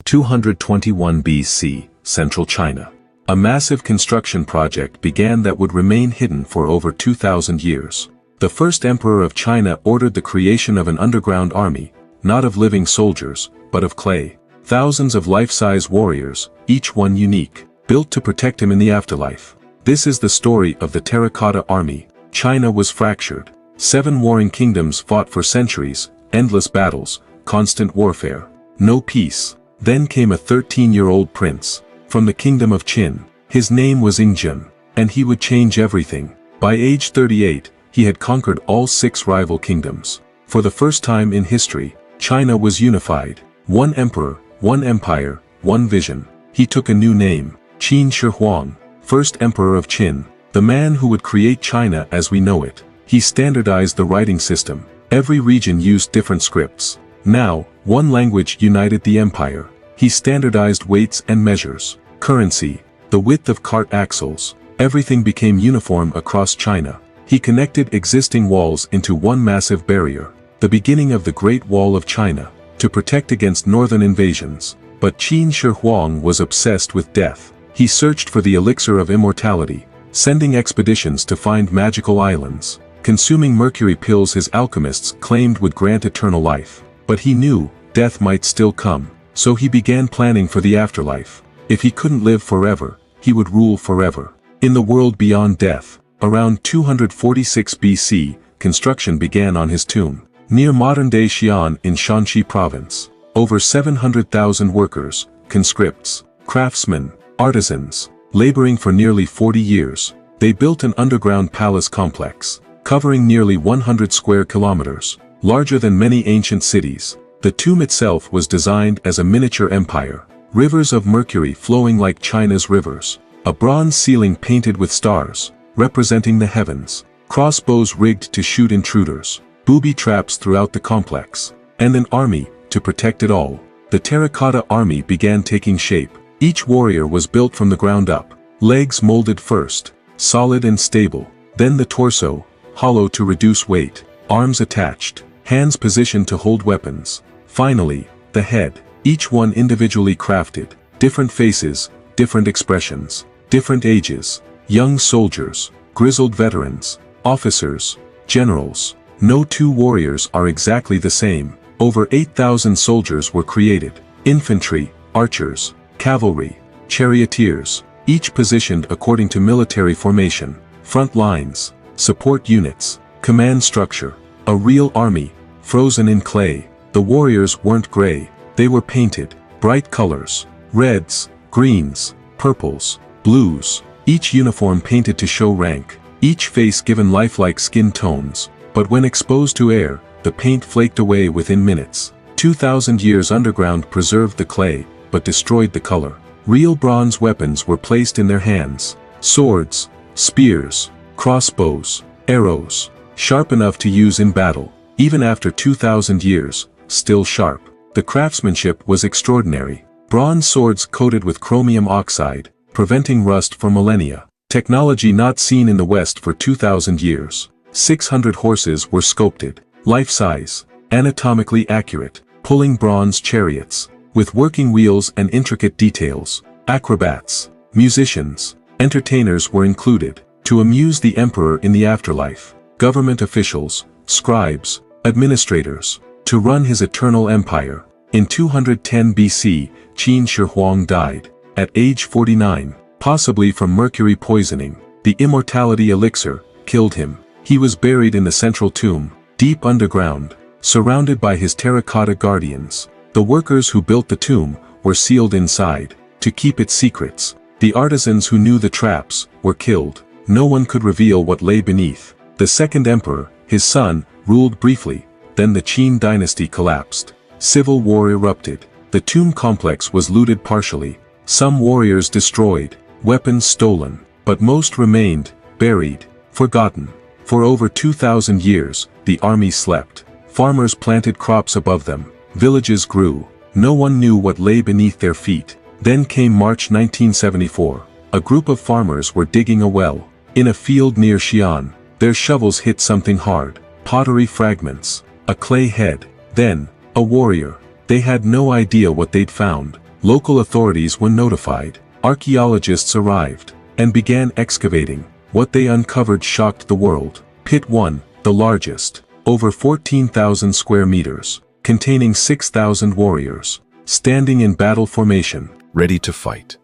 221 BC, Central China. A massive construction project began that would remain hidden for over 2,000 years. The first emperor of China ordered the creation of an underground army, not of living soldiers, but of clay. Thousands of life-size warriors, each one unique, built to protect him in the afterlife. This is the story of the Terracotta army. China was fractured. 7 warring kingdoms fought for centuries, endless battles, constant warfare. No peace. Then came a 13-year-old prince, from the kingdom of Qin. His name was Ingjun, and he would change everything. By age 38, he had conquered all 6 rival kingdoms. For the first time in history, China was unified. One emperor, one empire, one vision. He took a new name, Qin Shi Huang, first emperor of Qin, the man who would create China as we know it. He standardized the writing system. Every region used different scripts. Now, one language united the empire. He standardized weights and measures. Currency, the width of cart axles. Everything became uniform across China. He connected existing walls into one massive barrier, the beginning of the Great Wall of China, to protect against northern invasions. But Qin Shi Huang was obsessed with death. He searched for the elixir of immortality, sending expeditions to find magical islands, consuming mercury pills his alchemists claimed would grant eternal life. But he knew, death might still come, so he began planning for the afterlife. If he couldn't live forever, he would rule forever. In the world beyond death, around 246 BC, construction began on his tomb. Near modern-day Xi'an in Shanxi province, over 700,000 workers, conscripts, craftsmen, artisans, laboring for nearly 40 years, they built an underground palace complex, covering nearly 100 square kilometers, larger than many ancient cities. The tomb itself was designed as a miniature empire, rivers of mercury flowing like China's rivers, a bronze ceiling painted with stars, representing the heavens, crossbows rigged to shoot intruders, booby traps throughout the complex, and an army to protect it all. The Terracotta army began taking shape. Each warrior was built from the ground up, legs molded first, solid and stable, then the torso, hollow to reduce weight, arms attached, hands positioned to hold weapons. Finally, the head, each one individually crafted, different faces, different expressions, different ages, young soldiers, grizzled veterans, officers, generals. No 2 warriors are exactly the same. Over 8,000 soldiers were created, infantry, archers, cavalry, charioteers, each positioned according to military formation, front lines, support units, command structure. A real army, frozen in clay. The warriors weren't gray, they were painted, bright colors, reds, greens, purples, blues, each uniform painted to show rank, each face given lifelike skin tones, but when exposed to air, the paint flaked away within minutes. 2,000 years underground preserved the clay, but destroyed the color. Real bronze weapons were placed in their hands, swords, spears, crossbows, arrows, sharp enough to use in battle, even after 2,000 years, still sharp. The craftsmanship was extraordinary. Bronze swords coated with chromium oxide, preventing rust for millennia. Technology not seen in the West for 2,000 years. 600 horses were sculpted, life-size, anatomically accurate, pulling bronze chariots, with working wheels and intricate details. Acrobats, musicians, entertainers were included, to amuse the emperor in the afterlife. Government officials, scribes, administrators, to run his eternal empire. In 210 BC, Qin Shi Huang died, at age 49, possibly from mercury poisoning. The immortality elixir killed him. He was buried in the central tomb, deep underground, surrounded by his terracotta guardians. The workers who built the tomb were sealed inside, to keep its secrets. The artisans who knew the traps were killed. No one could reveal what lay beneath. The second emperor, his son, ruled briefly, then the Qin dynasty collapsed. Civil war erupted. The tomb complex was looted partially, some warriors destroyed, weapons stolen, but most remained, buried, forgotten. For over 2,000 years, the army slept. Farmers planted crops above them, villages grew, no one knew what lay beneath their feet. Then came March 1974. A group of farmers were digging a well. In a field near Xi'an, their shovels hit something hard, pottery fragments, a clay head, then, a warrior. They had no idea what they'd found. Local authorities were notified, archaeologists arrived, and began excavating. What they uncovered shocked the world. Pit 1, the largest, over 14,000 square meters, containing 6,000 warriors, standing in battle formation, ready to fight.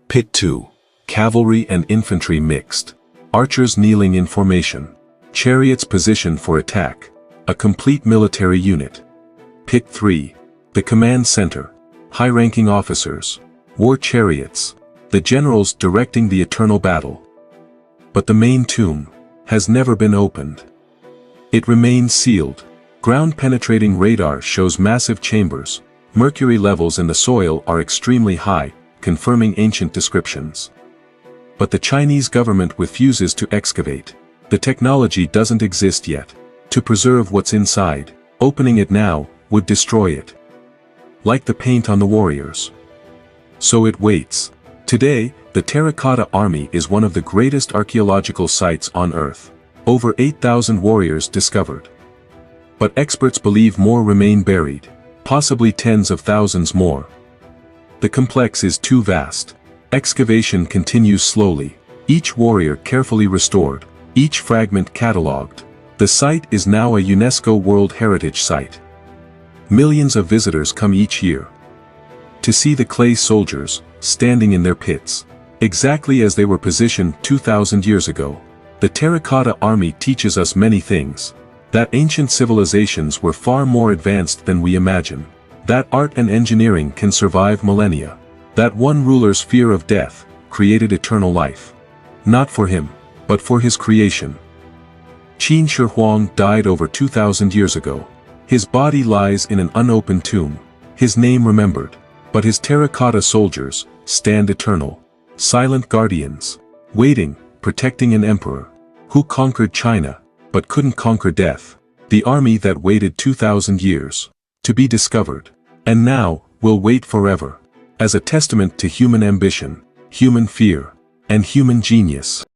Pit 2, cavalry and infantry mixed, archers kneeling in formation, chariots positioned for attack, a complete military unit. Pit 3, the command center, high-ranking officers, war chariots, the generals directing the eternal battle. But the main tomb has never been opened. It remains sealed. Ground-penetrating radar shows massive chambers. Mercury levels in the soil are extremely high, confirming ancient descriptions. But the Chinese government refuses to excavate. The technology doesn't exist yet. To preserve what's inside, opening it now would destroy it. Like the paint on the warriors. So it waits. Today, the Terracotta Army is one of the greatest archaeological sites on Earth. Over 8,000 warriors discovered. But experts believe more remain buried, possibly tens of thousands more. The complex is too vast. Excavation continues slowly, each warrior carefully restored, each fragment catalogued. The site is now a UNESCO World Heritage Site. Millions of visitors come each year to see the clay soldiers standing in their pits, exactly as they were positioned 2,000 years ago. The Terracotta Army teaches us many things. That ancient civilizations were far more advanced than we imagine. That art and engineering can survive millennia. That one ruler's fear of death created eternal life. Not for him, but for his creation. Qin Shi Huang died over 2,000 years ago. His body lies in an unopened tomb, his name remembered, but his terracotta soldiers stand eternal, silent guardians, waiting, protecting an emperor who conquered China, but couldn't conquer death. The army that waited 2,000 years to be discovered, and now will wait forever, as a testament to human ambition, human fear, and human genius.